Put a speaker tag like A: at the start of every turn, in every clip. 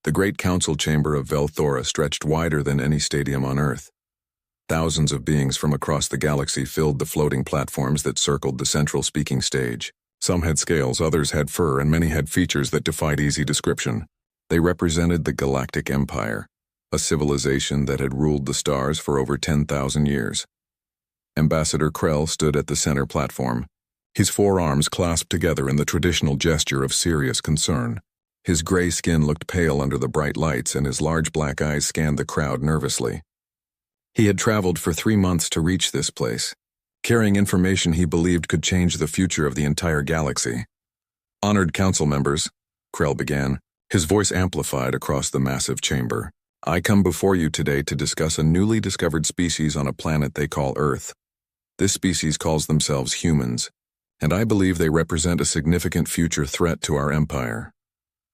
A: The great council chamber of Velthora stretched wider than any stadium on Earth. Thousands of beings from across the galaxy filled the floating platforms that circled the central speaking stage. Some had scales, others had fur, and many had features that defied easy description. They represented the Galactic Empire, a civilization that had ruled the stars for over 10,000 years. Ambassador Krell stood at the center platform, his forearms clasped together in the traditional gesture of serious concern. His gray skin looked pale under the bright lights, and his large black eyes scanned the crowd nervously. He had traveled for 3 months to reach this place, carrying information he believed could change the future of the entire galaxy. "Honored council members," Krell began, his voice amplified across the massive chamber. "I come before you today to discuss a newly discovered species on a planet they call Earth. This species calls themselves humans, and I believe they represent a significant future threat to our empire."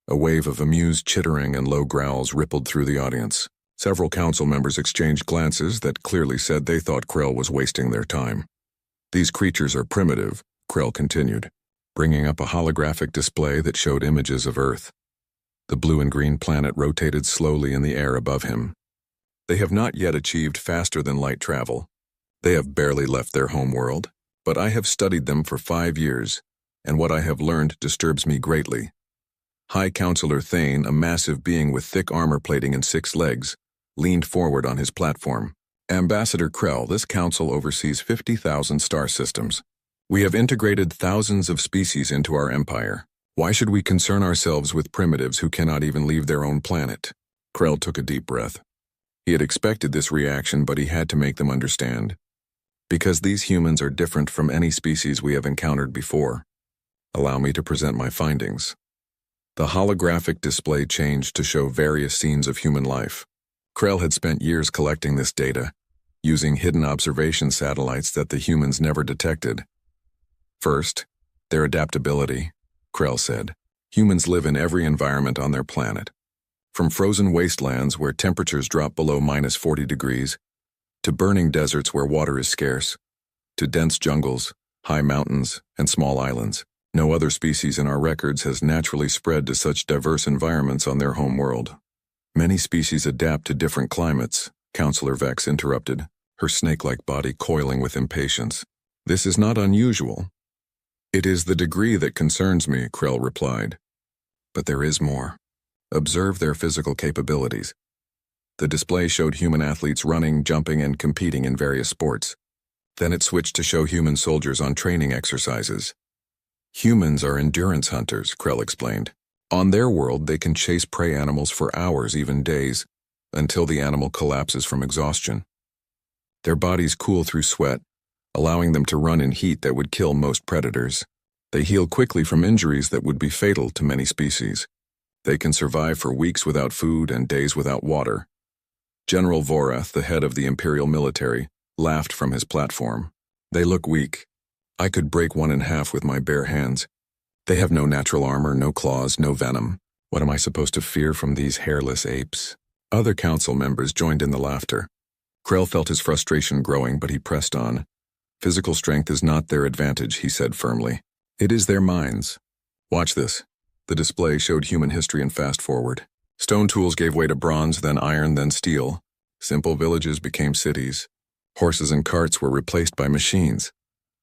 A: A wave of amused chittering and low growls rippled through the audience. Several council members exchanged glances that clearly said they thought Krell was wasting their time. "These creatures are primitive," Krell continued, bringing up a holographic display that showed images of Earth. The blue and green planet rotated slowly in the air above him. "They have not yet achieved faster-than-light travel. They have barely left their homeworld, but I have studied them for 5 years, and what I have learned disturbs me greatly." High Counselor Thane, a massive being with thick armor plating and 6 legs, leaned forward on his platform. "Ambassador Krell, this council oversees 50,000 star systems. We have integrated thousands of species into our empire. Why should we concern ourselves with primitives who cannot even leave their own planet?" Krell took a deep breath. He had expected this reaction, but he had to make them understand. "Because these humans are different from any species we have encountered before. Allow me to present my findings." The holographic display changed to show various scenes of human life. Krell had spent years collecting this data, using hidden observation satellites that the humans never detected. "First, their adaptability," Krell said. "Humans live in every environment on their planet. From frozen wastelands where temperatures drop below -40 degrees, to burning deserts where water is scarce, to dense jungles, high mountains, and small islands. No other species in our records has naturally spread to such diverse environments on their home world." "Many species adapt to different climates," Counselor Vex interrupted, her snake-like body coiling with impatience. "This is not unusual." "It is the degree that concerns me," Krell replied. "But there is more. Observe their physical capabilities." The display showed human athletes running, jumping, and competing in various sports. Then it switched to show human soldiers on training exercises. "Humans are endurance hunters," Krell explained. "On their world, they can chase prey animals for hours, even days, until the animal collapses from exhaustion. Their bodies cool through sweat, allowing them to run in heat that would kill most predators. They heal quickly from injuries that would be fatal to many species. They can survive for weeks without food and days without water." General Vorath, the head of the Imperial military, laughed from his platform. "They look weak. I could break one in half with my bare hands. They have no natural armor, no claws, no venom. What am I supposed to fear from these hairless apes?" Other council members joined in the laughter. Krell felt his frustration growing, but he pressed on. "Physical strength is not their advantage," he said firmly. "It is their minds. Watch this." The display showed human history in fast forward. Stone tools gave way to bronze, then iron, then steel. Simple villages became cities. Horses and carts were replaced by machines.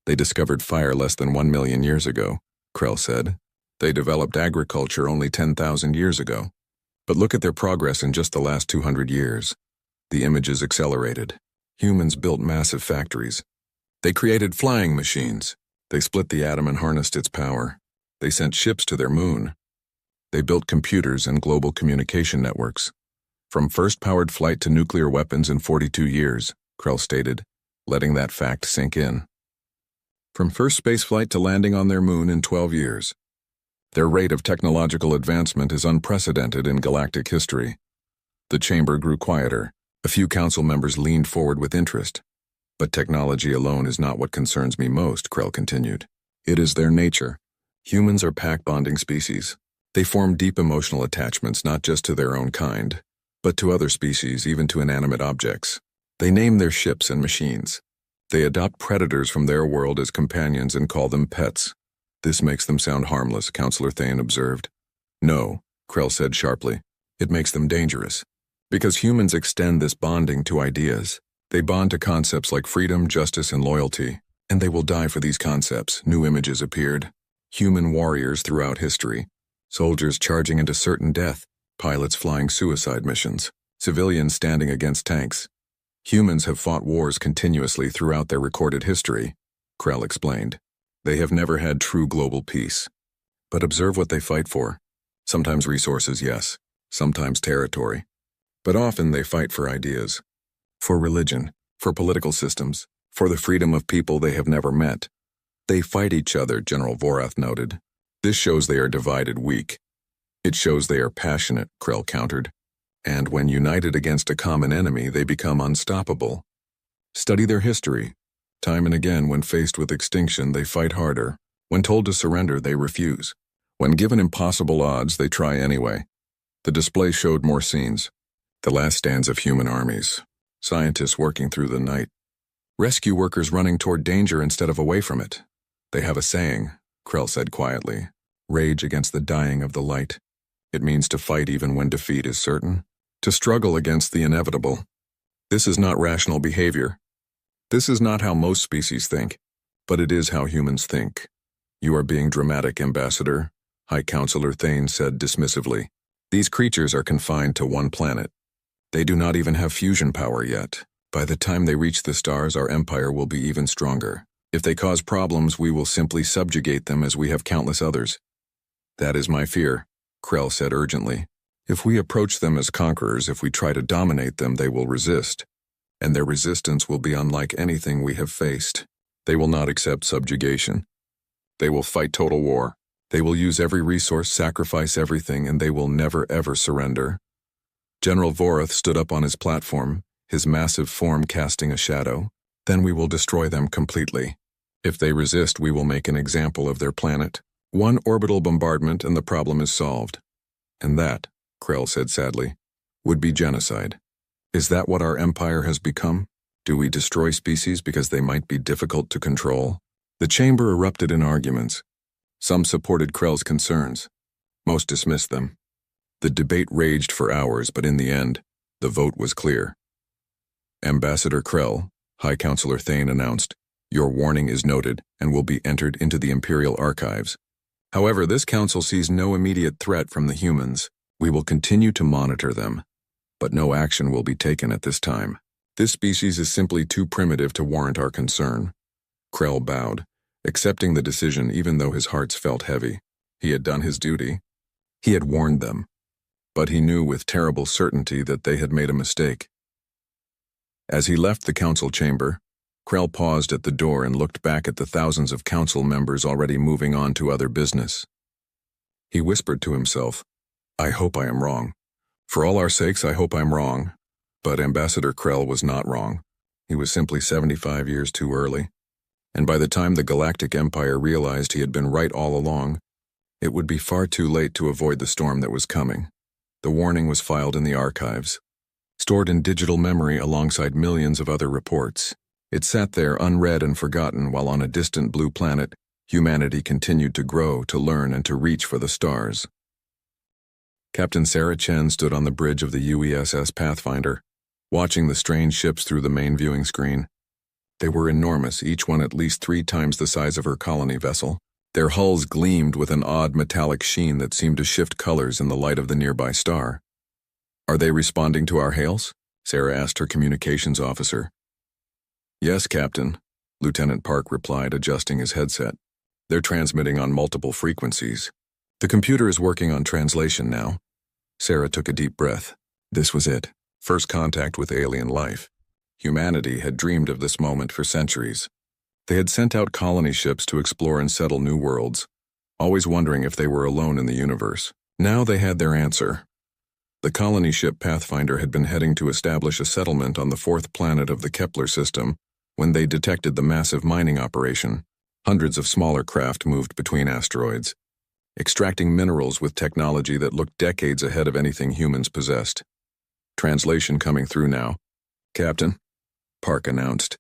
A: "They discovered fire less than 1 million years ago," Krell said. "They developed agriculture only 10,000 years ago. But look at their progress in just the last 200 years. The images accelerated. Humans built massive factories. They created flying machines. They split the atom and harnessed its power. They sent ships to their moon. They built computers and global communication networks. From first-powered flight to nuclear weapons in 42 years, Krell stated, letting that fact sink in. From first spaceflight to landing on their moon in 12 years. Their rate of technological advancement is unprecedented in galactic history. The chamber grew quieter. A few council members leaned forward with interest. "But technology alone is not what concerns me most," Krell continued. "It is their nature. Humans are pack-bonding species. They form deep emotional attachments not just to their own kind, but to other species, even to inanimate objects. They name their ships and machines. They adopt predators from their world as companions and call them pets. This makes them sound harmless," Counselor Thane observed. "No," Krell said sharply. It makes them dangerous. Because humans extend this bonding to ideas. They bond to concepts like freedom, justice, and loyalty. And they will die for these concepts. New images appeared. Human warriors throughout history. Soldiers charging into certain death. Pilots flying suicide missions. Civilians standing against tanks. Humans have fought wars continuously throughout their recorded history, Krell explained. They have never had true global peace. But observe what they fight for. Sometimes resources, yes. Sometimes territory. But often they fight for ideas. For religion. For political systems. For the freedom of people they have never met. They fight each other, General Vorath noted. This shows they are divided weak. It shows they are passionate, Krell countered. And when united against a common enemy, they become unstoppable. Study their history. Time and again, when faced with extinction, they fight harder. When told to surrender, they refuse. When given impossible odds, they try anyway. The display showed more scenes. The last stands of human armies. Scientists working through the night. Rescue workers running toward danger instead of away from it. They have a saying, Krell said quietly. Rage against the dying of the light. It means to fight even when defeat is certain. To struggle against the inevitable. This is not rational behavior. This is not how most species think, but it is how humans think. You are being dramatic, Ambassador, High Counselor Thane said dismissively. These creatures are confined to one planet. They do not even have fusion power yet. By the time they reach the stars, our empire will be even stronger. If they cause problems, we will simply subjugate them as we have countless others. That is my fear, Krell said urgently. If we approach them as conquerors, if we try to dominate them, they will resist. And their resistance will be unlike anything we have faced. They will not accept subjugation. They will fight total war. They will use every resource, sacrifice everything, and they will never ever surrender. General Vorath stood up on his platform, his massive form casting a shadow. Then we will destroy them completely. If they resist, we will make an example of their planet. One orbital bombardment and the problem is solved. And that, Krell said sadly, would be genocide. Is that what our empire has become? Do we destroy species because they might be difficult to control? The chamber erupted in arguments. Some supported Krell's concerns. Most dismissed them. The debate raged for hours, but in the end, the vote was clear. Ambassador Krell, High Counselor Thane announced, your warning is noted and will be entered into the Imperial Archives. However, this council sees no immediate threat from the humans. We will continue to monitor them, but no action will be taken at this time. This species is simply too primitive to warrant our concern. Krell bowed, accepting the decision even though his heart felt heavy. He had done his duty. He had warned them. But he knew with terrible certainty that they had made a mistake. As he left the council chamber, Krell paused at the door and looked back at the thousands of council members already moving on to other business. He whispered to himself, I hope I am wrong. For all our sakes, I hope I'm wrong. But Ambassador Krell was not wrong. He was simply 75 years too early. And by the time the Galactic Empire realized he had been right all along, it would be far too late to avoid the storm that was coming. The warning was filed in the archives, stored in digital memory alongside millions of other reports. It sat there unread and forgotten while on a distant blue planet, humanity continued to grow, to learn, and to reach for the stars. Captain Sarah Chen stood on the bridge of the UESS Pathfinder, watching the strange ships through the main viewing screen. They were enormous, each one at least 3 times the size of her colony vessel. Their hulls gleamed with an odd metallic sheen that seemed to shift colors in the light of the nearby star. Are they responding to our hails? Sarah asked her communications officer. Yes, Captain, Lieutenant Park replied, adjusting his headset. They're transmitting on multiple frequencies. The computer is working on translation now. Sarah took a deep breath. This was it. First contact with alien life. Humanity had dreamed of this moment for centuries. They had sent out colony ships to explore and settle new worlds, always wondering if they were alone in the universe. Now they had their answer. The colony ship Pathfinder had been heading to establish a settlement on the 4th planet of the Kepler system when they detected the massive mining operation. Hundreds of smaller craft moved between asteroids, extracting minerals with technology that looked decades ahead of anything humans possessed. Translation coming through now. Captain, Park announced.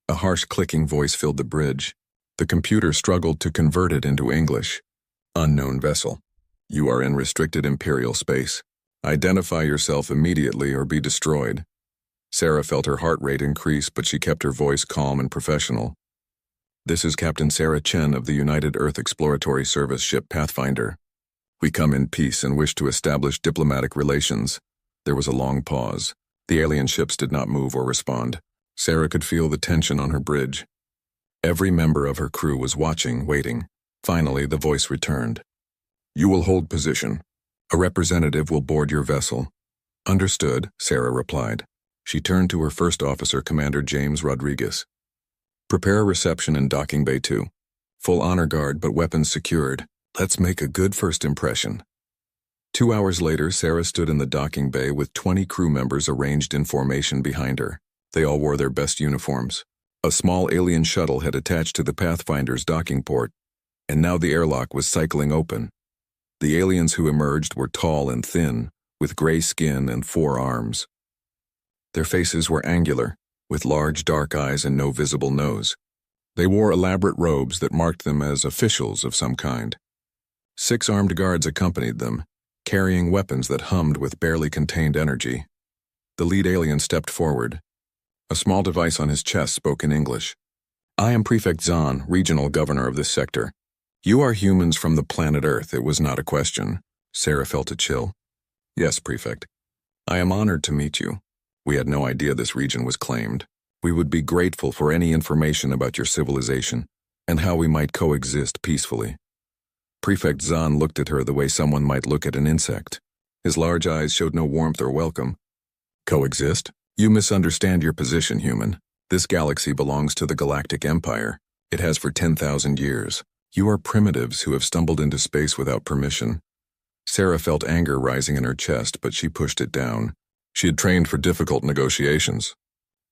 A: A harsh clicking voice filled the bridge. The computer struggled to convert it into English. Unknown vessel. You are in restricted Imperial space. Identify yourself immediately or be destroyed. Sarah felt her heart rate increase, but she kept her voice calm and professional. This is Captain Sarah Chen of the United Earth Exploratory Service ship Pathfinder. We come in peace and wish to establish diplomatic relations. There was a long pause. The alien ships did not move or respond. Sarah could feel the tension on her bridge. Every member of her crew was watching, waiting. Finally, the voice returned. You will hold position. A representative will board your vessel. Understood, Sarah replied. She turned to her first officer, Commander James Rodriguez. Prepare a reception in Docking Bay 2. Full honor guard, but weapons secured. Let's make a good first impression. 2 hours later, Sarah stood in the docking bay with 20 crew members arranged in formation behind her. They all wore their best uniforms. A small alien shuttle had attached to the Pathfinder's docking port, and now the airlock was cycling open. The aliens who emerged were tall and thin, with gray skin and 4 arms. Their faces were angular, with large dark eyes and no visible nose. They wore elaborate robes that marked them as officials of some kind. 6 armed guards accompanied them, carrying weapons that hummed with barely contained energy. The lead alien stepped forward. A small device on his chest spoke in English. I am Prefect Zahn, regional governor of this sector. You are humans from the planet Earth, it was not a question. Sarah felt a chill. Yes, Prefect. I am honored to meet you. We had no idea this region was claimed. We would be grateful for any information about your civilization and how we might coexist peacefully. Prefect Zahn looked at her the way someone might look at an insect. His large eyes showed no warmth or welcome. Coexist? You misunderstand your position, human. This galaxy belongs to the Galactic Empire. It has for 10,000 years. You are primitives who have stumbled into space without permission. Sarah felt anger rising in her chest, but she pushed it down. She had trained for difficult negotiations.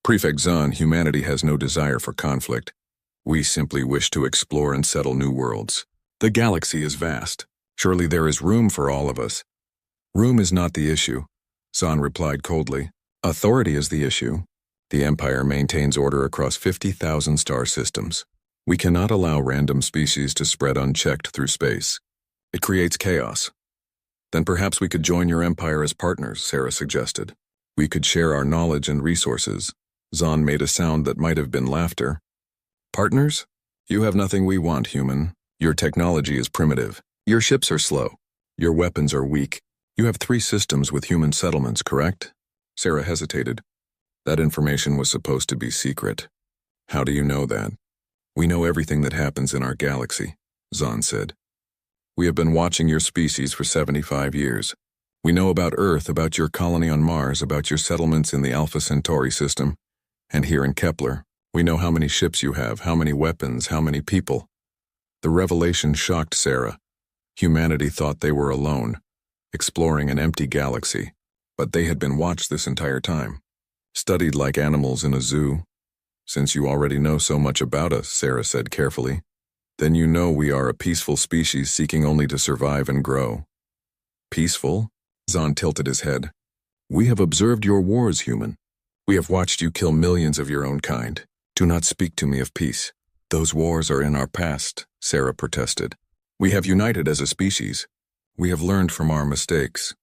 A: Prefect Zahn, humanity has no desire for conflict. We simply wish to explore and settle new worlds. The galaxy is vast. Surely there is room for all of us. Room is not the issue, Zahn replied coldly. Authority is the issue. The Empire maintains order across 50,000 star systems. We cannot allow random species to spread unchecked through space. It creates chaos. Then perhaps we could join your empire as partners, Sarah suggested. We could share our knowledge and resources. Zahn made a sound that might have been laughter. Partners? You have nothing we want, human. Your technology is primitive. Your ships are slow. Your weapons are weak. You have 3 systems with human settlements, correct? Sarah hesitated. That information was supposed to be secret. How do you know that? We know everything that happens in our galaxy, Zahn said. We have been watching your species for 75 years. We know about Earth, about your colony on Mars, about your settlements in the Alpha Centauri system, and here in Kepler. We know how many ships you have, how many weapons, how many people. The revelation shocked Sarah. Humanity thought they were alone, exploring an empty galaxy, but they had been watched this entire time, studied like animals in a zoo. Since you already know so much about us, Sarah said carefully, then you know we are a peaceful species seeking only to survive and grow. Peaceful? Zahn tilted his head. We have observed your wars, human. We have watched you kill millions of your own kind. Do not speak to me of peace. Those wars are in our past, Sarah protested. We have united as a species. We have learned from our mistakes.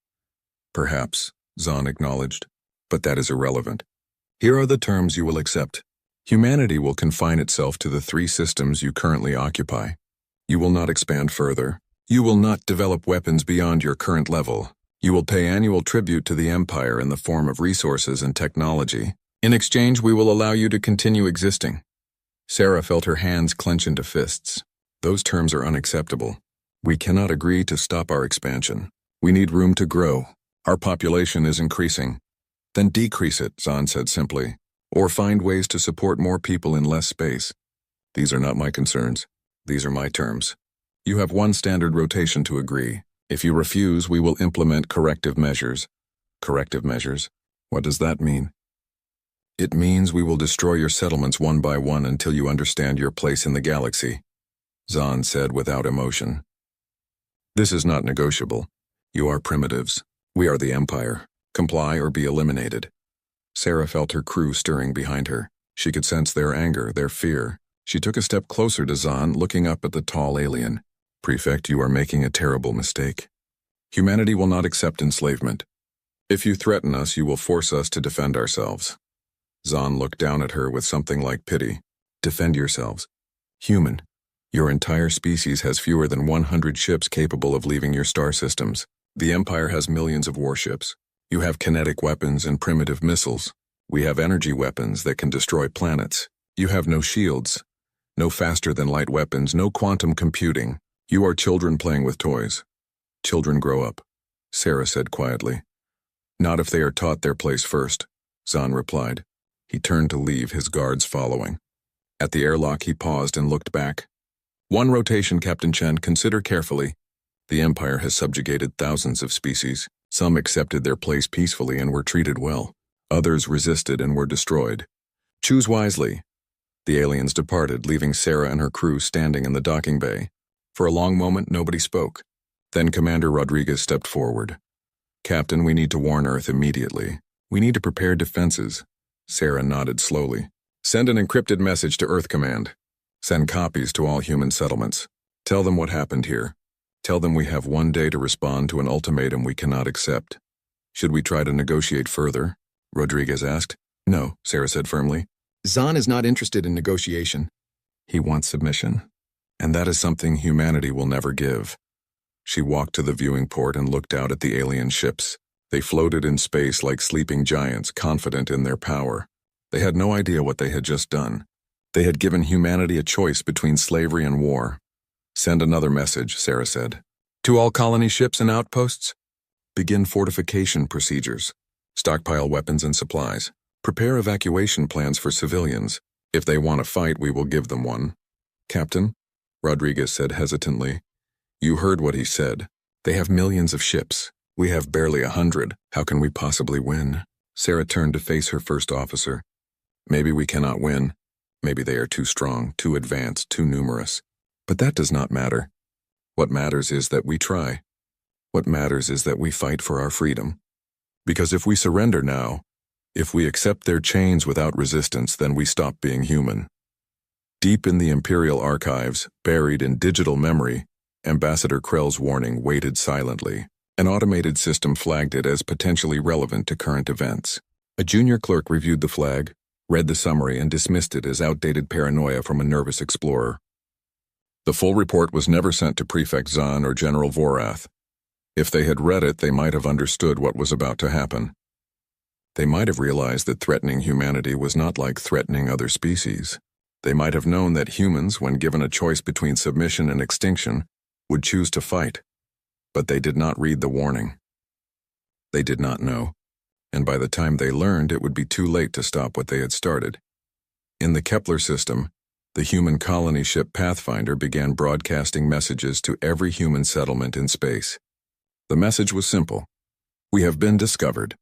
A: Perhaps, Zahn acknowledged, but that is irrelevant. Here are the terms you will accept. Humanity will confine itself to the 3 systems you currently occupy. You will not expand further. You will not develop weapons beyond your current level. You will pay annual tribute to the Empire in the form of resources and technology. In exchange, we will allow you to continue existing. Sarah felt her hands clench into fists. Those terms are unacceptable. We cannot agree to stop our expansion. We need room to grow. Our population is increasing. Then decrease it, Zahn said simply, or find ways to support more people in less space. These are not my concerns. These are my terms. You have 1 standard rotation to agree. If you refuse, we will implement corrective measures. Corrective measures? What does that mean? It means we will destroy your settlements one by one until you understand your place in the galaxy, Zahn said without emotion. This is not negotiable. You are primitives. We are the Empire. Comply or be eliminated. Sarah felt her crew stirring behind her. She could sense their anger, their fear. She took a step closer to Zahn, looking up at the tall alien. Prefect, you are making a terrible mistake. Humanity will not accept enslavement. If you threaten us, you will force us to defend ourselves. Zahn looked down at her with something like pity. Defend yourselves. Human. Your entire species has fewer than 100 ships capable of leaving your star systems. The Empire has millions of warships. You have kinetic weapons and primitive missiles. We have energy weapons that can destroy planets. You have no shields, no faster-than-light weapons, no quantum computing. You are children playing with toys. Children grow up, Sarah said quietly. Not if they are taught their place first, Zahn replied. He turned to leave, his guards following. At the airlock, he paused and looked back. One rotation, Captain Chen. Consider carefully. The Empire has subjugated thousands of species. Some accepted their place peacefully and were treated well. Others resisted and were destroyed. Choose wisely. The aliens departed, leaving Sarah and her crew standing in the docking bay. For a long moment, nobody spoke. Then Commander Rodriguez stepped forward. Captain, we need to warn Earth immediately. We need to prepare defenses. Sarah nodded slowly. Send an encrypted message to Earth Command. Send copies to all human settlements. Tell them what happened here. Tell them we have 1 day to respond to an ultimatum we cannot accept. Should we try to negotiate further? Rodriguez asked. No, Sarah said firmly. Zahn is not interested in negotiation. He wants submission. And that is something humanity will never give. She walked to the viewing port and looked out at the alien ships. They floated in space like sleeping giants, confident in their power. They had no idea what they had just done. They had given humanity a choice between slavery and war. Send another message, Sarah said. To all colony ships and outposts, begin fortification procedures. Stockpile weapons and supplies. Prepare evacuation plans for civilians. If they want to fight, we will give them one. Captain, Rodriguez said hesitantly. You heard what he said. They have millions of ships. We have barely 100. How can we possibly win? Sarah turned to face her first officer. Maybe we cannot win. Maybe they are too strong, too advanced, too numerous. But that does not matter. What matters is that we try. What matters is that we fight for our freedom. Because if we surrender now, if we accept their chains without resistance, then we stop being human. Deep in the Imperial archives, buried in digital memory, Ambassador Krell's warning waited silently. An automated system flagged it as potentially relevant to current events. A junior clerk reviewed the flag, read the summary, and dismissed it as outdated paranoia from a nervous explorer. The full report was never sent to Prefect Zahn or General Vorath. If they had read it, they might have understood what was about to happen. They might have realized that threatening humanity was not like threatening other species. They might have known that humans, when given a choice between submission and extinction, would choose to fight. But they did not read the warning. They did not know, and by the time they learned, it would be too late to stop what they had started. In the Kepler system, the human colony ship Pathfinder began broadcasting messages to every human settlement in space. The message was simple. We have been discovered.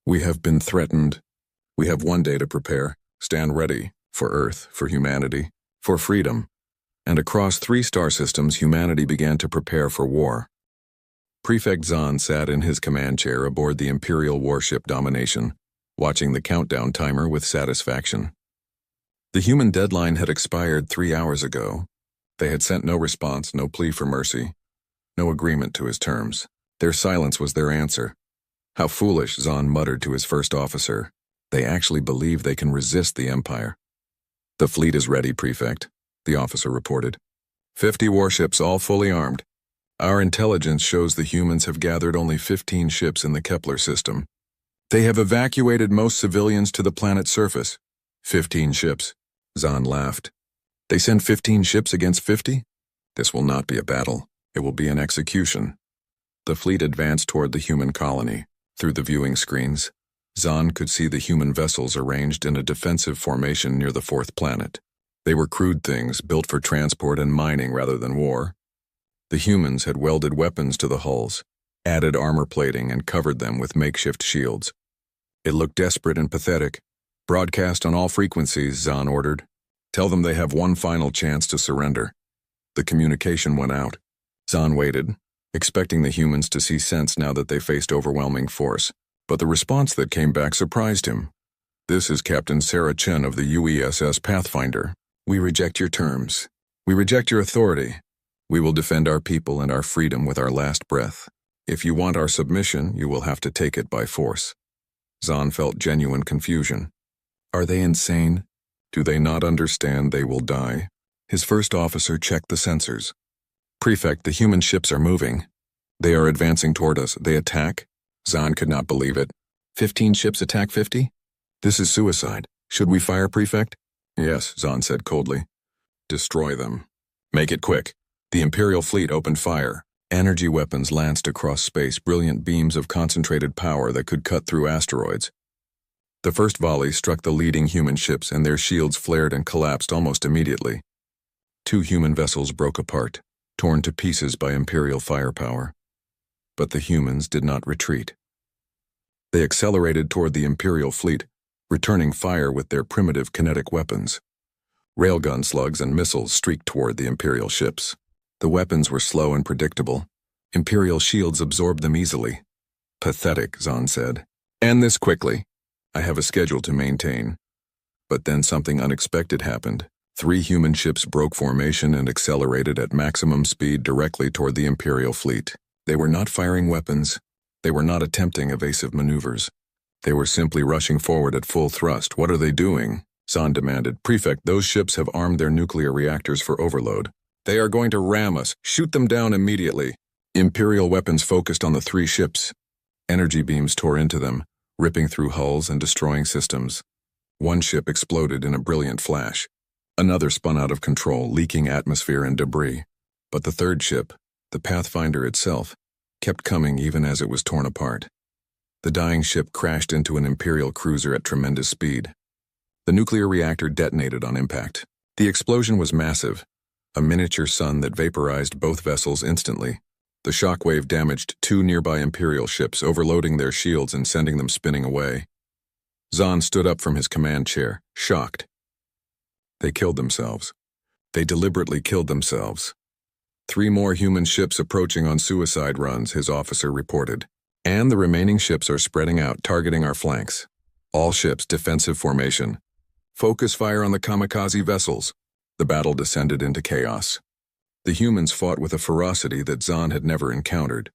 A: We have been threatened. We have 1 day to prepare. Stand ready for Earth, for humanity, for freedom. And across 3 star systems, humanity began to prepare for war. Prefect Zahn sat in his command chair aboard the Imperial warship Domination, watching the countdown timer with satisfaction. The human deadline had expired 3 hours ago. They had sent no response, no plea for mercy, no agreement to his terms. Their silence was their answer. How foolish, Zahn muttered to his first officer. They actually believe they can resist the Empire. The fleet is ready, Prefect, the officer reported. 50 warships, all fully armed. Our intelligence shows the humans have gathered only 15 ships in the Kepler system. They have evacuated most civilians to the planet's surface. 15 ships. Zahn laughed. They send 15 ships against 50? This will not be a battle. It will be an execution. The fleet advanced toward the human colony. Through the viewing screens, Zahn could see the human vessels arranged in a defensive formation near the 4th planet. They were crude things, built for transport and mining rather than war. The humans had welded weapons to the hulls, added armor plating, and covered them with makeshift shields. It looked desperate and pathetic. Broadcast on all frequencies, Zahn ordered. Tell them they have one final chance to surrender. The communication went out. Zahn waited, expecting the humans to see sense now that they faced overwhelming force. But the response that came back surprised him. This is Captain Sarah Chen of the UESS Pathfinder. We reject your terms. We reject your authority. We will defend our people and our freedom with our last breath. If you want our submission, you will have to take it by force. Zahn felt genuine confusion. Are they insane? Do they not understand they will die? His first officer checked the sensors. Prefect, the human ships are moving. They are advancing toward us. They attack? Zahn could not believe it. 15 ships attack 50? This is suicide. Should we fire, Prefect? Yes, Zahn said coldly. Destroy them. Make it quick. The Imperial fleet opened fire. Energy weapons lanced across space, brilliant beams of concentrated power that could cut through asteroids. The first volley struck the leading human ships, and their shields flared and collapsed almost immediately. 2 human vessels broke apart, torn to pieces by Imperial firepower. But the humans did not retreat. They accelerated toward the Imperial fleet, returning fire with their primitive kinetic weapons. Railgun slugs and missiles streaked toward the Imperial ships. The weapons were slow and predictable. Imperial shields absorbed them easily. Pathetic, Zahn said. End this quickly. I have a schedule to maintain. But then something unexpected happened. 3 human ships broke formation and accelerated at maximum speed directly toward the Imperial fleet. They were not firing weapons. They were not attempting evasive maneuvers. They were simply rushing forward at full thrust. What are they doing? Zahn demanded. Prefect, those ships have armed their nuclear reactors for overload. They are going to ram us. Shoot them down immediately. Imperial weapons focused on the 3 ships. Energy beams tore into them, ripping through hulls and destroying systems. One ship exploded in a brilliant flash. Another spun out of control, leaking atmosphere and debris. But the third ship, the Pathfinder itself, kept coming even as it was torn apart. The dying ship crashed into an Imperial cruiser at tremendous speed. The nuclear reactor detonated on impact. The explosion was massive, a miniature sun that vaporized both vessels instantly. The shockwave damaged 2 nearby Imperial ships, overloading their shields and sending them spinning away. Zahn stood up from his command chair, shocked. They killed themselves. They deliberately killed themselves. 3 more human ships approaching on suicide runs, his officer reported. And the remaining ships are spreading out, targeting our flanks. All ships, defensive formation. Focus fire on the kamikaze vessels. The battle descended into chaos. The humans fought with a ferocity that Zahn had never encountered.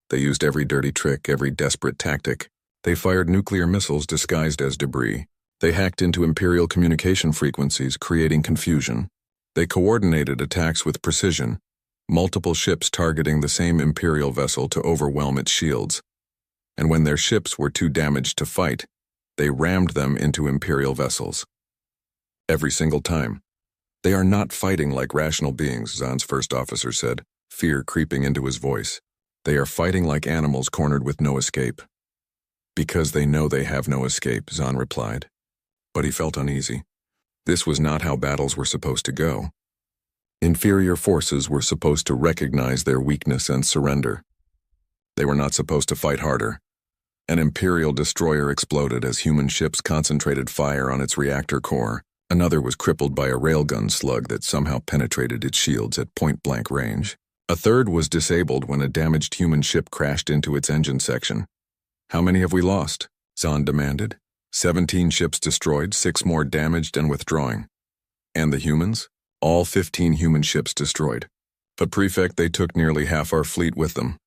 A: They used every dirty trick, every desperate tactic. They fired nuclear missiles disguised as debris. They hacked into Imperial communication frequencies, creating confusion. They coordinated attacks with precision, multiple ships targeting the same Imperial vessel to overwhelm its shields. And when their ships were too damaged to fight, they rammed them into Imperial vessels. Every single time. They are not fighting like rational beings, Zahn's first officer said, fear creeping into his voice. They are fighting like animals cornered with no escape. Because they know they have no escape, Zahn replied. But he felt uneasy. This was not how battles were supposed to go. Inferior forces were supposed to recognize their weakness and surrender. They were not supposed to fight harder. An Imperial destroyer exploded as human ships concentrated fire on its reactor core. Another was crippled by a railgun slug that somehow penetrated its shields at point-blank range. A third was disabled when a damaged human ship crashed into its engine section. How many have we lost? Zahn demanded. 17 ships destroyed, 6 more damaged and withdrawing. And the humans? All 15 human ships destroyed. But Prefect, they took nearly half our fleet with them.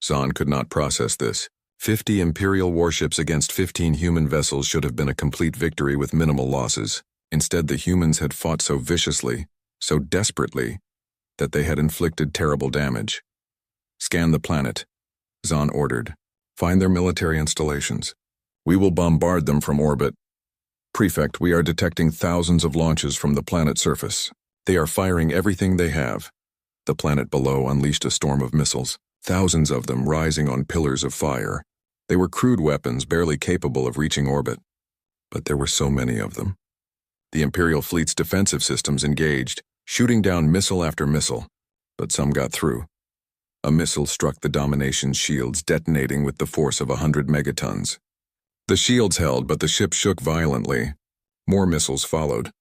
A: Zahn could not process this. 50 Imperial warships against 15 human vessels should have been a complete victory with minimal losses. Instead, the humans had fought so viciously, so desperately, that they had inflicted terrible damage. Scan the planet, Zahn ordered. Find their military installations. We will bombard them from orbit. Prefect, we are detecting thousands of launches from the planet's surface. They are firing everything they have. The planet below unleashed a storm of missiles, thousands of them rising on pillars of fire. They were crude weapons barely capable of reaching orbit. But there were so many of them. The Imperial fleet's defensive systems engaged, shooting down missile after missile, but some got through. A missile struck the Domination's shields, detonating with the force of 100 megatons. The shields held, but the ship shook violently. More missiles followed.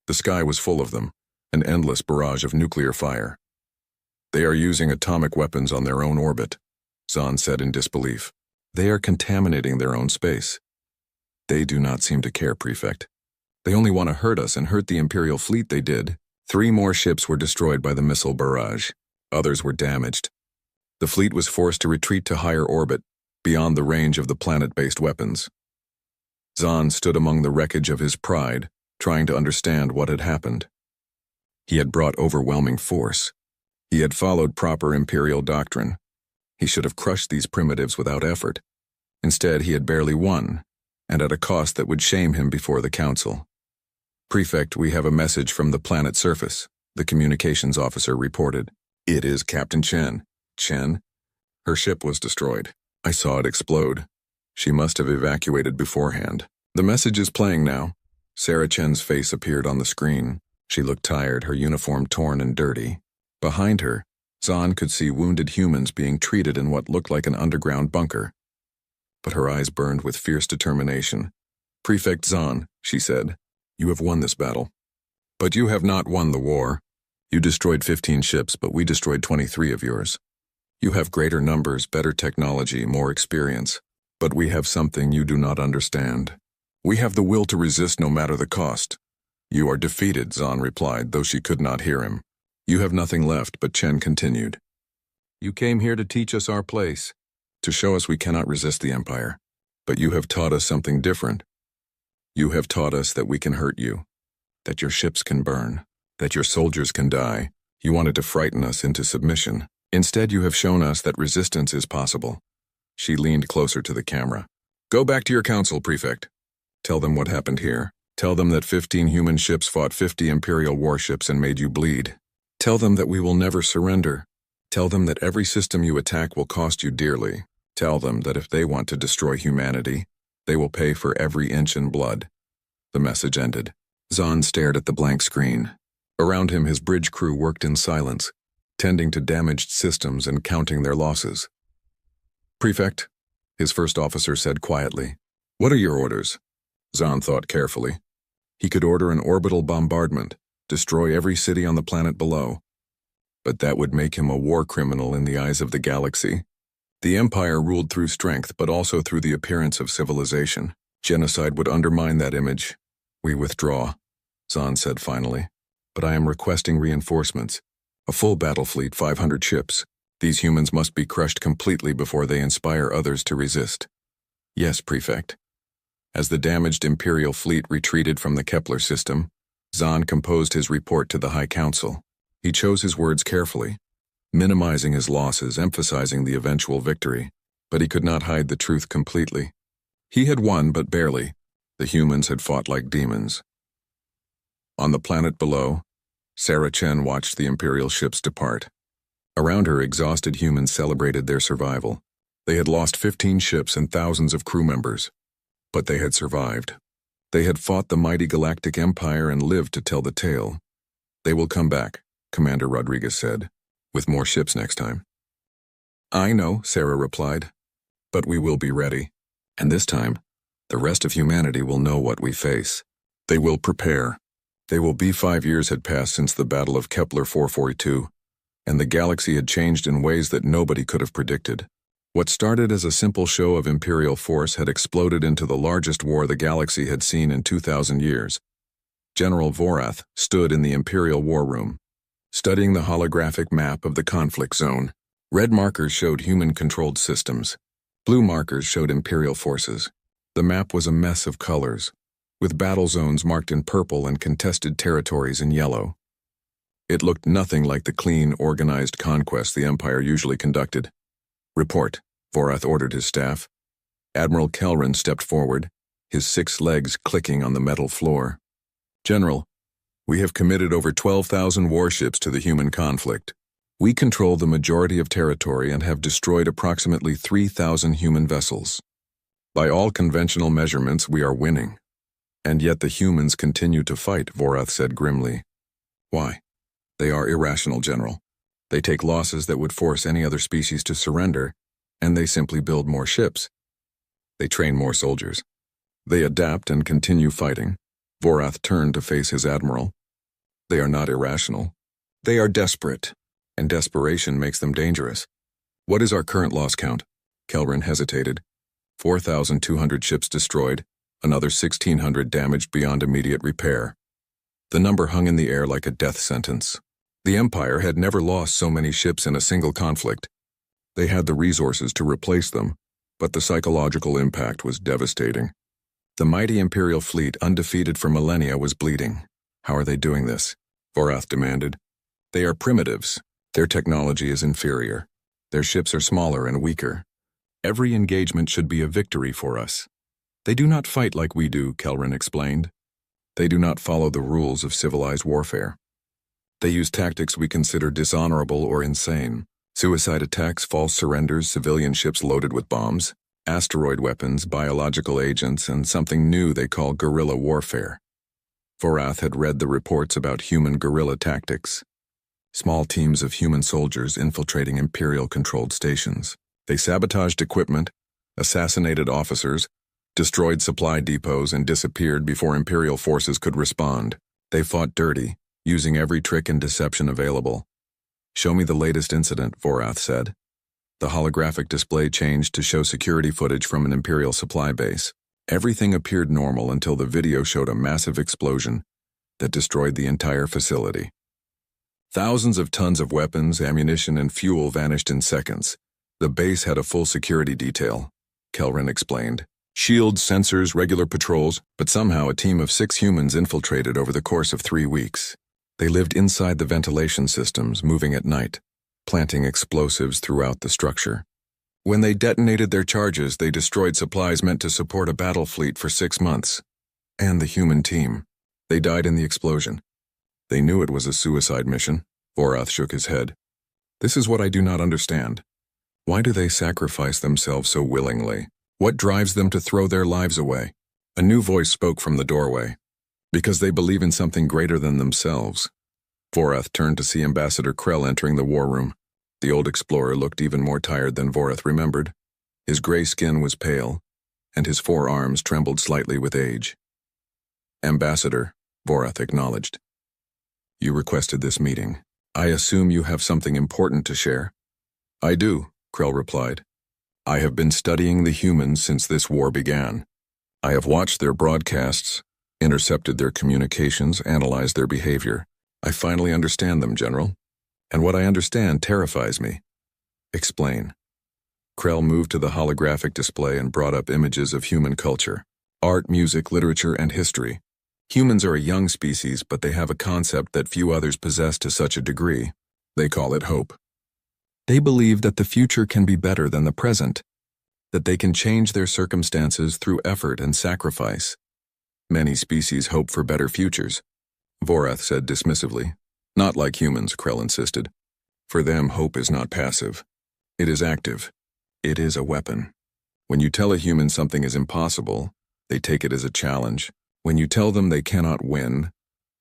A: The sky was full of them, an endless barrage of nuclear fire. They are using atomic weapons on their own orbit, Zahn said in disbelief. They are contaminating their own space. They do not seem to care, Prefect. They only want to hurt us and hurt the Imperial fleet, they did. 3 more ships were destroyed by the missile barrage. Others were damaged. The fleet was forced to retreat to higher orbit, beyond the range of the planet-based weapons. Zahn stood among the wreckage of his pride, trying to understand what had happened. He had brought overwhelming force. He had followed proper Imperial doctrine. He should have crushed these primitives without effort. Instead, he had barely won, and at a cost that would shame him before the Council. "Prefect, we have a message from the planet's surface," the communications officer reported. "It is Captain Chen." "Chen?" "Her ship was destroyed. I saw it explode. She must have evacuated beforehand." "The message is playing now." Sarah Chen's face appeared on the screen. She looked tired, her uniform torn and dirty. Behind her, Zahn could see wounded humans being treated in what looked like an underground bunker. But her eyes burned with fierce determination. "Prefect Zahn," she said, "you have won this battle. But you have not won the war. You destroyed 15 ships, but we destroyed 23 of yours. You have greater numbers, better technology, more experience. But we have something you do not understand. We have the will to resist no matter the cost." "You are defeated," Zahn replied, though she could not hear him. "You have nothing left," but Chen continued. "You came here to teach us our place, to show us we cannot resist the Empire. But you have taught us something different. You have taught us that we can hurt you, that your ships can burn, that your soldiers can die. You wanted to frighten us into submission. Instead, you have shown us that resistance is possible." She leaned closer to the camera. "Go back to your council, Prefect. Tell them what happened here. Tell them that 15 human ships fought 50 Imperial warships and made you bleed. Tell them that we will never surrender. Tell them that every system you attack will cost you dearly. Tell them that if they want to destroy humanity, they will pay for every inch in blood." The message ended. Zahn stared at the blank screen. Around him, his bridge crew worked in silence, tending to damaged systems and counting their losses. "Prefect," his first officer said quietly, "what are your orders?" Zahn thought carefully. He could order an orbital bombardment, destroy every city on the planet below. But that would make him a war criminal in the eyes of the galaxy. The Empire ruled through strength, but also through the appearance of civilization. Genocide would undermine that image. "We withdraw," Zahn said finally. "But I am requesting reinforcements. A full battle fleet, 500 ships. These humans must be crushed completely before they inspire others to resist." "Yes, Prefect." As the damaged Imperial fleet retreated from the Kepler system, Zahn composed his report to the High Council. He chose his words carefully, minimizing his losses, emphasizing the eventual victory. But he could not hide the truth completely. He had won, but barely. The humans had fought like demons. On the planet below, Sarah Chen watched the Imperial ships depart. Around her, exhausted humans celebrated their survival. They had lost 15 ships and thousands of crew members. But they had survived. They had fought the mighty Galactic Empire and lived to tell the tale. "They will come back," Commander Rodriguez said, "with more ships next time." "I know," Sarah replied, "but we will be ready. And this time, the rest of humanity will know what we face. They will prepare. They will be 5 years had passed since the Battle of Kepler 442, and the galaxy had changed in ways that nobody could have predicted. What started as a simple show of Imperial force had exploded into the largest war the galaxy had seen in 2,000 years. General Vorath stood in the Imperial war room, studying the holographic map of the conflict zone. Red markers showed human-controlled systems. Blue markers showed Imperial forces. The map was a mess of colors, with battle zones marked in purple and contested territories in yellow. It looked nothing like the clean, organized conquest the Empire usually conducted. "Report," Vorath ordered his staff. Admiral Kelrin stepped forward, his 6 legs clicking on the metal floor. "General, we have committed over 12,000 warships to the human conflict. We control the majority of territory and have destroyed approximately 3,000 human vessels. By all conventional measurements, we are winning. And yet the humans continue to fight," Vorath said grimly. "Why?" "They are irrational, General. They take losses that would force any other species to surrender, and they simply build more ships. They train more soldiers. They adapt and continue fighting." Vorath turned to face his admiral. "They are not irrational. They are desperate, and desperation makes them dangerous. What is our current loss count?" Kelrin hesitated. 4,200 ships destroyed, another 1,600 damaged beyond immediate repair. The number hung in the air like a death sentence. The Empire had never lost so many ships in a single conflict. They had the resources to replace them, but the psychological impact was devastating. The mighty Imperial fleet, undefeated for millennia, was bleeding. How are they doing this? Vorath demanded. They are primitives. Their technology is inferior. Their ships are smaller and weaker. Every engagement should be a victory for us. They do not fight like we do, Kelrin explained. They do not follow the rules of civilized warfare. They use tactics we consider dishonorable or insane. Suicide attacks, false surrenders, civilian ships loaded with bombs, asteroid weapons, biological agents, and something new they call guerrilla warfare. Vorath had read the reports about human guerrilla tactics. Small teams of human soldiers infiltrating Imperial-controlled stations. They sabotaged equipment, assassinated officers, destroyed supply depots, and disappeared before Imperial forces could respond. They fought dirty, using every trick and deception available. Show me the latest incident, Vorath said. The holographic display changed to show security footage from an Imperial supply base. Everything appeared normal until the video showed a massive explosion that destroyed the entire facility. Thousands of tons of weapons, ammunition, and fuel vanished in seconds. The base had a full security detail, Kelrin explained. Shields, sensors, regular patrols, but somehow a team of 6 humans infiltrated over the course of 3 weeks. They lived inside the ventilation systems, moving at night, planting explosives throughout the structure. When they detonated their charges, they destroyed supplies meant to support a battle fleet for 6 months. And the human team. They died in the explosion. They knew it was a suicide mission. Vorath shook his head. This is what I do not understand. Why do they sacrifice themselves so willingly? What drives them to throw their lives away? A new voice spoke from the doorway. Because they believe in something greater than themselves. Vorath turned to see Ambassador Krell entering the war room. The old explorer looked even more tired than Vorath remembered. His gray skin was pale, and his forearms trembled slightly with age. Ambassador, Vorath acknowledged. You requested this meeting. I assume you have something important to share. I do, Krell replied. I have been studying the humans since this war began. I have watched their broadcasts, intercepted their communications, analyzed their behavior. I finally understand them, General. And what I understand terrifies me. Explain. Krell moved to the holographic display and brought up images of human culture. Art, music, literature, and history. Humans are a young species, but they have a concept that few others possess to such a degree. They call it hope. They believe that the future can be better than the present, that they can change their circumstances through effort and sacrifice. Many species hope for better futures, Vorath said dismissively. Not like humans, Krell insisted. For them, hope is not passive. It is active. It is a weapon. When you tell a human something is impossible, they take it as a challenge. When you tell them they cannot win,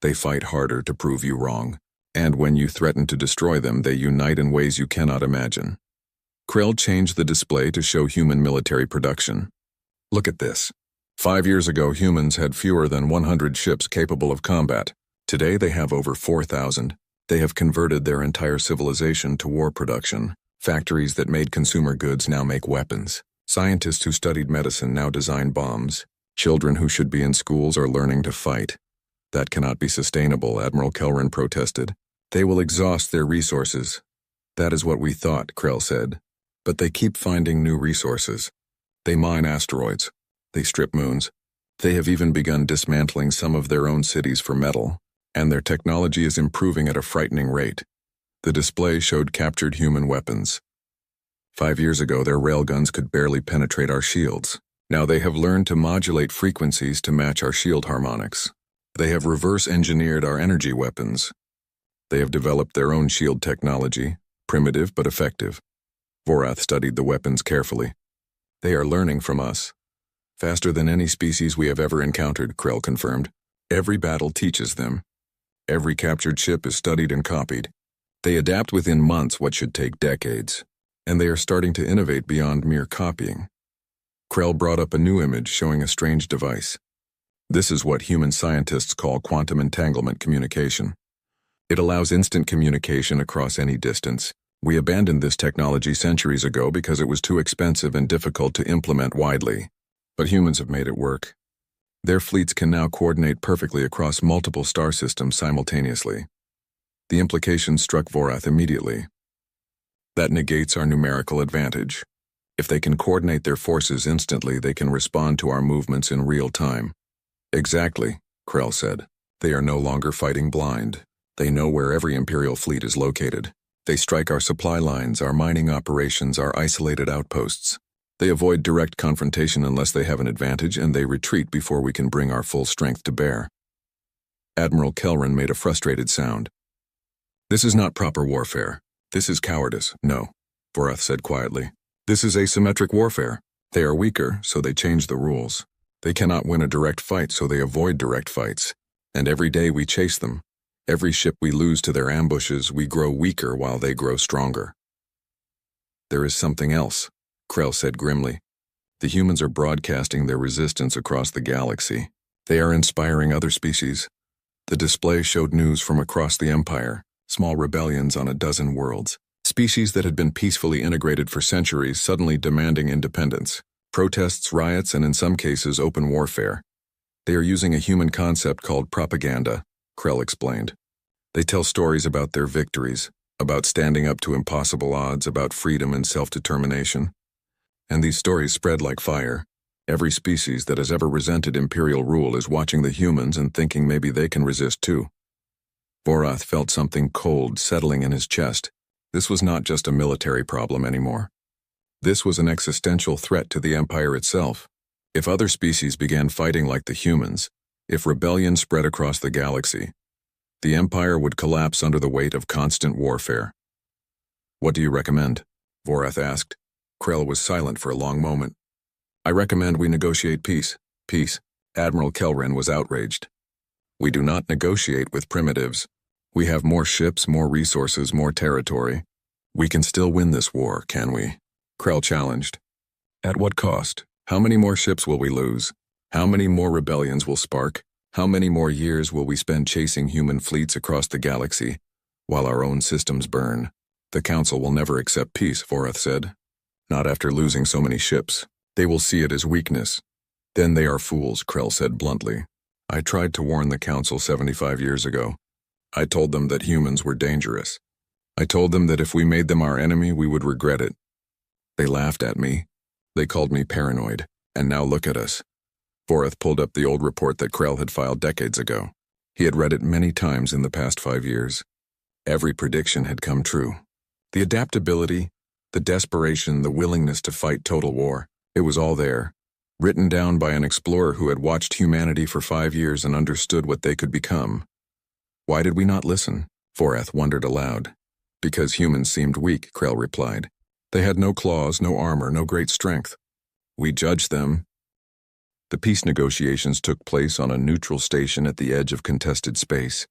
A: they fight harder to prove you wrong. And when you threaten to destroy them, they unite in ways you cannot imagine. Krell changed the display to show human military production. Look at this. 5 years ago, humans had fewer than 100 ships capable of combat. Today, they have over 4,000. They have converted their entire civilization to war production. Factories that made consumer goods now make weapons. Scientists who studied medicine now design bombs. Children who should be in schools are learning to fight. That cannot be sustainable, Admiral Kelrin protested. They will exhaust their resources. That is what we thought, Krell said. But they keep finding new resources. They mine asteroids. They strip moons. They have even begun dismantling some of their own cities for metal, and their technology is improving at a frightening rate. The display showed captured human weapons. 5 years ago, their railguns could barely penetrate our shields. Now they have learned to modulate frequencies to match our shield harmonics. They have reverse-engineered our energy weapons. They have developed their own shield technology, primitive but effective. Vorath studied the weapons carefully. They are learning from us. Faster than any species we have ever encountered, Krell confirmed. Every battle teaches them. Every captured ship is studied and copied. They adapt within months what should take decades. And they are starting to innovate beyond mere copying. Krell brought up a new image showing a strange device. This is what human scientists call quantum entanglement communication. It allows instant communication across any distance. We abandoned this technology centuries ago because it was too expensive and difficult to implement widely. But humans have made it work. Their fleets can now coordinate perfectly across multiple star systems simultaneously. The implications struck Vorath immediately. That negates our numerical advantage. If they can coordinate their forces instantly, they can respond to our movements in real time. Exactly, Krell said. They are no longer fighting blind. They know where every Imperial fleet is located. They strike our supply lines, our mining operations, our isolated outposts. They avoid direct confrontation unless they have an advantage, and they retreat before we can bring our full strength to bear. Admiral Kelran made a frustrated sound. This is not proper warfare. This is cowardice. No, Vorath said quietly. This is asymmetric warfare. They are weaker, so they change the rules. They cannot win a direct fight, so they avoid direct fights. And every day we chase them. Every ship we lose to their ambushes, we grow weaker while they grow stronger. There is something else, Krell said grimly. The humans are broadcasting their resistance across the galaxy. They are inspiring other species. The display showed news from across the Empire, small rebellions on a dozen worlds. Species that had been peacefully integrated for centuries suddenly demanding independence. Protests, riots, and in some cases open warfare. They are using a human concept called propaganda, Krell explained. They tell stories about their victories, about standing up to impossible odds, about freedom and self-determination. And these stories spread like fire. Every species that has ever resented Imperial rule is watching the humans and thinking maybe they can resist too. Vorath felt something cold settling in his chest. This was not just a military problem anymore. This was an existential threat to the Empire itself. If other species began fighting like the humans, if rebellion spread across the galaxy, the Empire would collapse under the weight of constant warfare. What do you recommend? Vorath asked. Krell was silent for a long moment. I recommend we negotiate peace. Peace. Admiral Kelran was outraged. We do not negotiate with primitives. We have more ships, more resources, more territory. We can still win this war, can we? Krell challenged. At what cost? How many more ships will we lose? How many more rebellions will spark? How many more years will we spend chasing human fleets across the galaxy, while our own systems burn? The Council will never accept peace, Vorath said. Not after losing so many ships. They will see it as weakness. Then they are fools, Krell said bluntly. I tried to warn the Council 75 years ago. I told them that humans were dangerous. I told them that if we made them our enemy, we would regret it. They laughed at me. They called me paranoid. And now look at us. Vorath pulled up the old report that Krell had filed decades ago. He had read it many times in the past 5 years. Every prediction had come true. The adaptability, the desperation, the willingness to fight total war, it was all there. Written down by an explorer who had watched humanity for 5 years and understood what they could become. Why did we not listen? Vorath wondered aloud. Because humans seemed weak, Krell replied. They had no claws, no armor, no great strength. We judged them. The peace negotiations took place on a neutral station at the edge of contested space.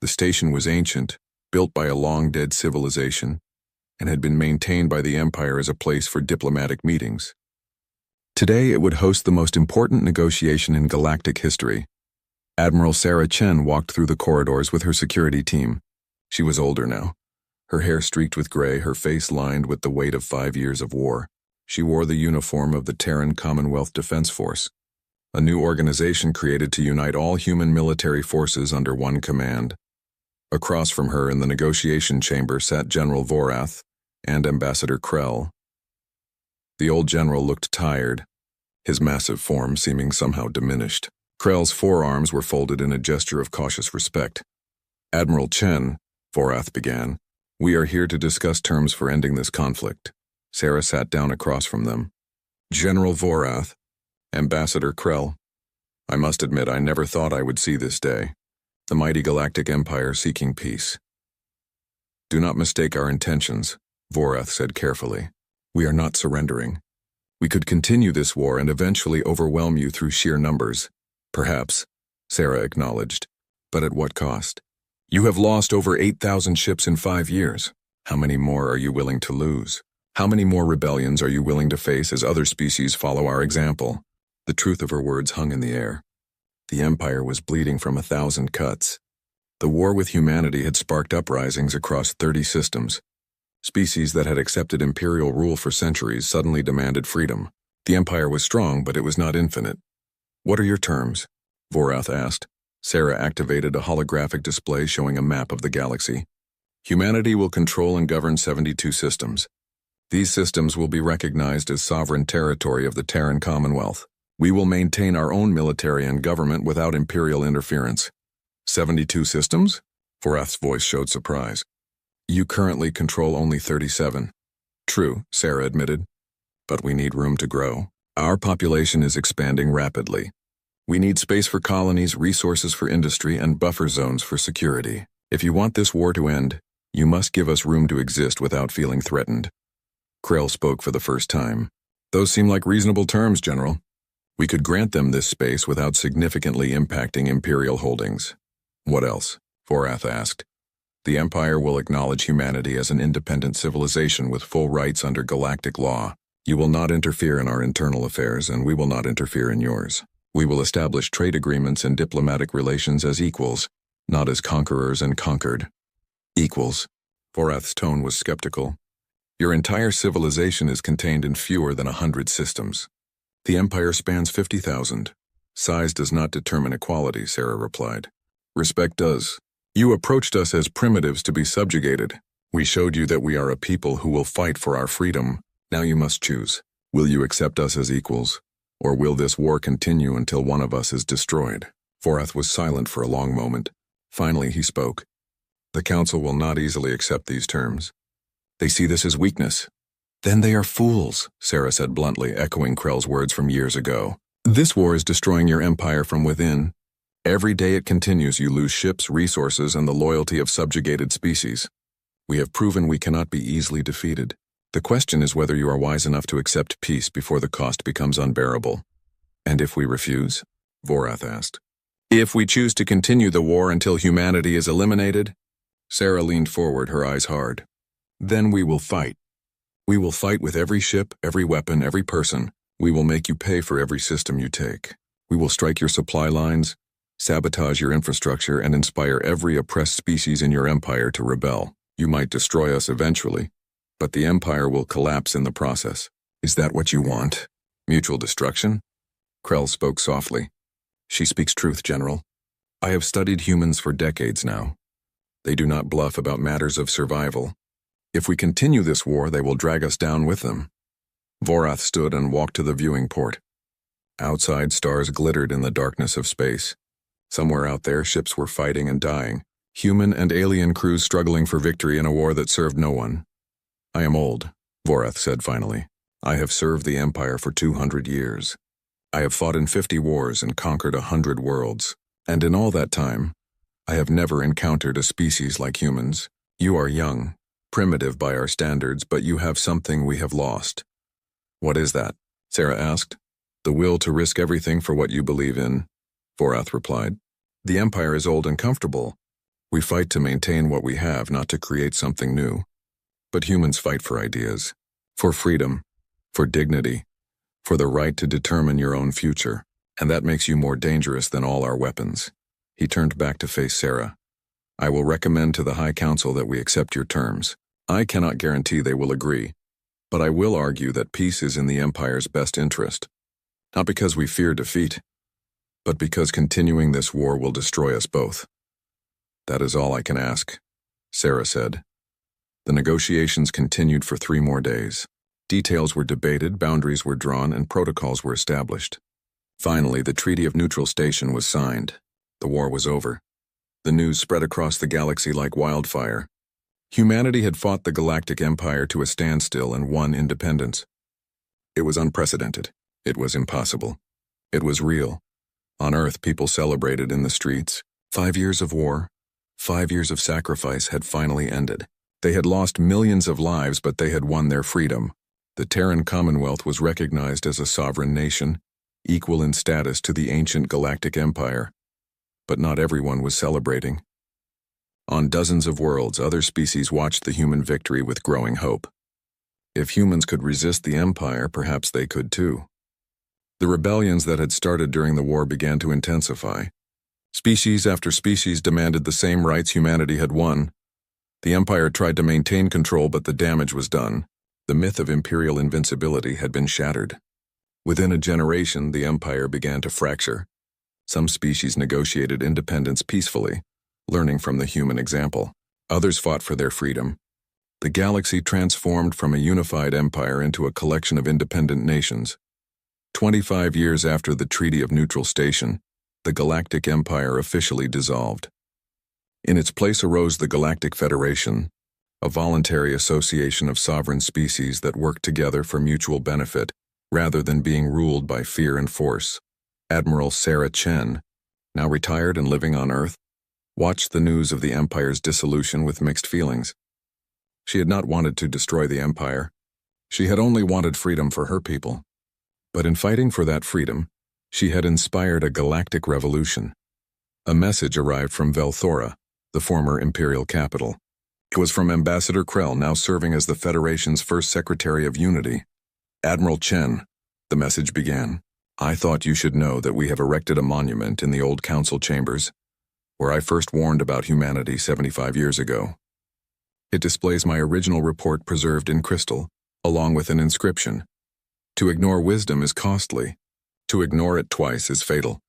A: The station was ancient, built by a long-dead civilization, and had been maintained by the Empire as a place for diplomatic meetings. Today it would host the most important negotiation in galactic history. Admiral Sarah Chen walked through the corridors with her security team. She was older now. Her hair streaked with gray, her face lined with the weight of 5 years of war. She wore the uniform of the Terran Commonwealth Defense Force, a new organization created to unite all human military forces under one command. Across from her in the negotiation chamber sat General Vorath and Ambassador Krell. The old general looked tired, his massive form seeming somehow diminished. Krell's forearms were folded in a gesture of cautious respect. Admiral Chen, Vorath began, we are here to discuss terms for ending this conflict. Sarah sat down across from them. General Vorath, Ambassador Krell, I must admit I never thought I would see this day. The mighty Galactic Empire seeking peace. Do not mistake our intentions, Vorath said carefully. We are not surrendering. We could continue this war and eventually overwhelm you through sheer numbers. Perhaps, Sarah acknowledged. But at what cost? You have lost over 8,000 ships in 5 years. How many more are you willing to lose? How many more rebellions are you willing to face as other species follow our example? The truth of her words hung in the air. The Empire was bleeding from 1,000 cuts. The war with humanity had sparked uprisings across 30 systems. Species that had accepted imperial rule for centuries suddenly demanded freedom. The Empire was strong, but it was not infinite. What are your terms? Vorath asked. Sarah activated a holographic display showing a map of the galaxy. Humanity will control and govern 72 systems. These systems will be recognized as sovereign territory of the Terran Commonwealth. We will maintain our own military and government without imperial interference. 72 systems? Vorath's voice showed surprise. You currently control only 37. True, Sarah admitted. But we need room to grow. Our population is expanding rapidly. We need space for colonies, resources for industry, and buffer zones for security. If you want this war to end, you must give us room to exist without feeling threatened. Krell spoke for the first time. Those seem like reasonable terms, General. We could grant them this space without significantly impacting Imperial holdings. What else? Vorath asked. The Empire will acknowledge humanity as an independent civilization with full rights under galactic law. You will not interfere in our internal affairs, and we will not interfere in yours. We will establish trade agreements and diplomatic relations as equals, not as conquerors and conquered. Equals. Vorath's tone was skeptical. Your entire civilization is contained in fewer than 100 systems. The Empire spans 50,000. Size does not determine equality, Sarah replied. Respect does. You approached us as primitives to be subjugated. We showed you that we are a people who will fight for our freedom. Now you must choose. Will you accept us as equals? Or will this war continue until one of us is destroyed? Vorath was silent for a long moment. Finally he spoke. The Council will not easily accept these terms. They see this as weakness. Then they are fools, Sarah said bluntly, echoing Krell's words from years ago. This war is destroying your empire from within. Every day it continues, you lose ships, resources, and the loyalty of subjugated species. We have proven we cannot be easily defeated. The question is whether you are wise enough to accept peace before the cost becomes unbearable. And if we refuse? Vorath asked. If we choose to continue the war until humanity is eliminated? Sarah leaned forward, her eyes hard. Then we will fight. We will fight with every ship, every weapon, every person. We will make you pay for every system you take. We will strike your supply lines, sabotage your infrastructure, and inspire every oppressed species in your empire to rebel. You might destroy us eventually, but the empire will collapse in the process. Is that what you want? Mutual destruction? Krell spoke softly. She speaks truth, General. I have studied humans for decades now. They do not bluff about matters of survival. If we continue this war, they will drag us down with them. Vorath stood and walked to the viewing port. Outside, stars glittered in the darkness of space. Somewhere out there, ships were fighting and dying, human and alien crews struggling for victory in a war that served no one. I am old, Vorath said finally. I have served the Empire for 200 years. I have fought in 50 wars and conquered 100 worlds. And in all that time, I have never encountered a species like humans. You are young, primitive by our standards, but you have something we have lost. What is that? Sarah asked. The will to risk everything for what you believe in, Vorath replied. The Empire is old and comfortable. We fight to maintain what we have, not to create something new. But humans fight for ideas, for freedom, for dignity, for the right to determine your own future, and that makes you more dangerous than all our weapons. He turned back to face Sarah. I will recommend to the High Council that we accept your terms. I cannot guarantee they will agree, but I will argue that peace is in the Empire's best interest. Not because we fear defeat, but because continuing this war will destroy us both. That is all I can ask, Sarah said. The negotiations continued for 3 more days. Details were debated, boundaries were drawn, and protocols were established. Finally, the Treaty of Neutral Station was signed. The war was over. The news spread across the galaxy like wildfire. Humanity had fought the Galactic Empire to a standstill and won independence. It was unprecedented. It was impossible. It was real. On Earth, people celebrated in the streets. 5 years of war, 5 years of sacrifice had finally ended. They had lost millions of lives, but they had won their freedom. The Terran Commonwealth was recognized as a sovereign nation, equal in status to the ancient Galactic Empire. But not everyone was celebrating. On dozens of worlds, other species watched the human victory with growing hope. If humans could resist the Empire, perhaps they could too. The rebellions that had started during the war began to intensify. Species after species demanded the same rights humanity had won. The Empire tried to maintain control, but the damage was done. The myth of imperial invincibility had been shattered. Within a generation, the Empire began to fracture. Some species negotiated independence peacefully, learning from the human example. Others fought for their freedom. The galaxy transformed from a unified empire into a collection of independent nations. 25 years after the Treaty of Neutral Station, the Galactic Empire officially dissolved. In its place arose the Galactic Federation, a voluntary association of sovereign species that worked together for mutual benefit, rather than being ruled by fear and force. Admiral Sarah Chen, now retired and living on Earth, watched the news of the Empire's dissolution with mixed feelings. She had not wanted to destroy the Empire. She had only wanted freedom for her people. But in fighting for that freedom, she had inspired a galactic revolution. A message arrived from Velthora, the former Imperial capital. It was from Ambassador Krell, now serving as the Federation's first Secretary of Unity. Admiral Chen, the message began. I thought you should know that we have erected a monument in the old council chambers, where I first warned about humanity 75 years ago. It displays my original report preserved in crystal, along with an inscription. To ignore wisdom is costly. To ignore it twice is fatal.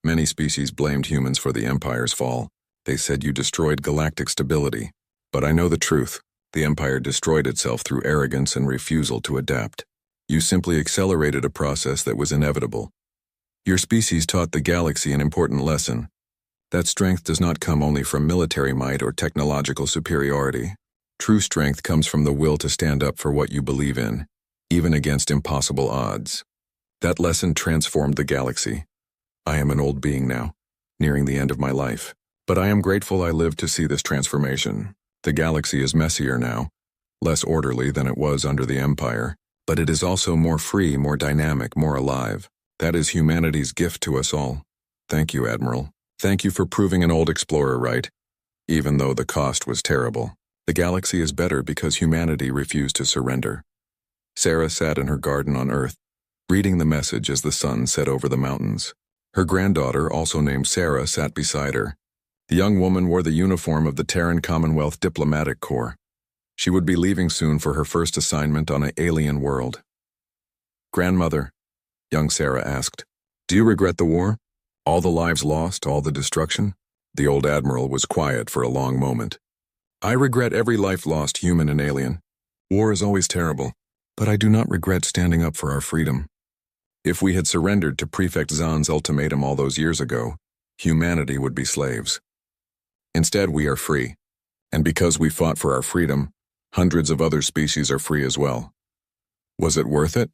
A: Many species blamed humans for the Empire's fall. They said you destroyed galactic stability. But I know the truth. The Empire destroyed itself through arrogance and refusal to adapt. You simply accelerated a process that was inevitable. Your species taught the galaxy an important lesson. That strength does not come only from military might or technological superiority. True strength comes from the will to stand up for what you believe in, even against impossible odds. That lesson transformed the galaxy. I am an old being now, nearing the end of my life. But I am grateful I lived to see this transformation. The galaxy is messier now, less orderly than it was under the Empire, but it is also more free, more dynamic, more alive. That is humanity's gift to us all. Thank you, Admiral. Thank you for proving an old explorer right, even though the cost was terrible. The galaxy is better because humanity refused to surrender. Sarah sat in her garden on Earth, reading the message as the sun set over the mountains. Her granddaughter, also named Sarah, sat beside her. The young woman wore the uniform of the Terran Commonwealth Diplomatic Corps. She would be leaving soon for her first assignment on an alien world. Grandmother, young Sarah asked, do you regret the war? All the lives lost, all the destruction? The old admiral was quiet for a long moment. I regret every life lost, human and alien. War is always terrible, but I do not regret standing up for our freedom. If we had surrendered to Prefect Zahn's ultimatum all those years ago, humanity would be slaves. Instead, we are free. And because we fought for our freedom, hundreds of other species are free as well. Was it worth it?